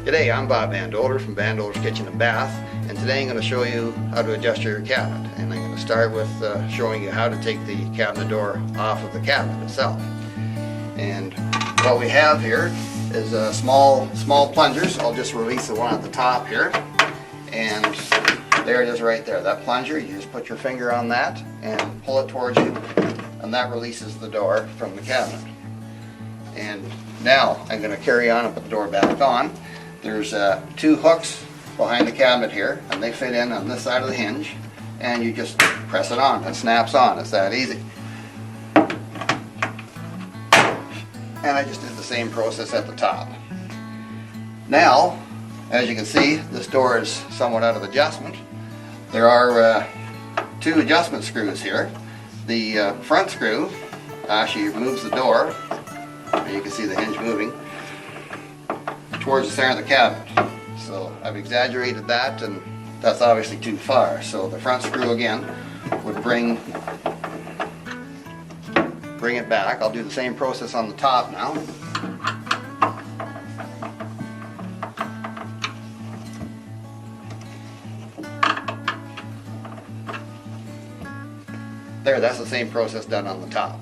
G'day, I'm Bob Bandolder from Bandolder's Kitchen and Bath, and today I'm going to show you how to adjust your cabinet. And I'm going to start with showing you how to take the cabinet door off of the cabinet itself. And what we have here is small plungers. I'll just release the one at the top here, and there it is right there. That plunger, you just put your finger on that and pull it towards you, and that releases the door from the cabinet. And now I'm going to carry on and put the door back on. There's two hooks behind the cabinet here, and they fit in on this side of the hinge, and you just press it on. It snaps on. It's that easy. And I just did the same process at the top. Now, as you can see, this door is somewhat out of adjustment. There are two adjustment screws here. The front screw actually moves the door, and you can see the hinge moving towards the center of the cabinet. So I've exaggerated that, and that's obviously too far. So the front screw again would bring it back. I'll do the same process on the top now. There, that's the same process done on the top.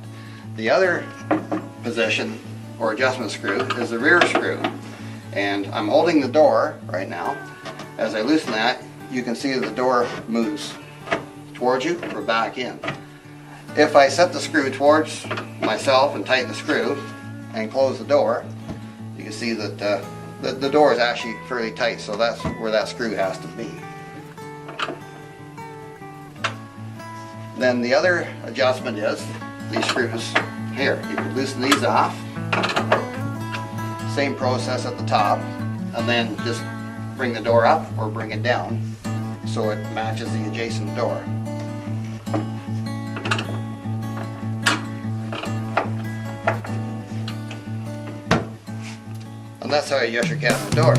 The other position or adjustment screw is the rear screw. And I'm holding the door right now. As I loosen that, you can see that the door moves towards you or back in. If I set the screw towards myself and tighten the screw and close the door, you can see that the door is actually fairly tight, so that's where that screw has to be. Then the other adjustment is these screws here. You can loosen these off. Same process at the top, and then just bring the door up or bring it down so it matches the adjacent door. And that's how you adjust your cabinet door.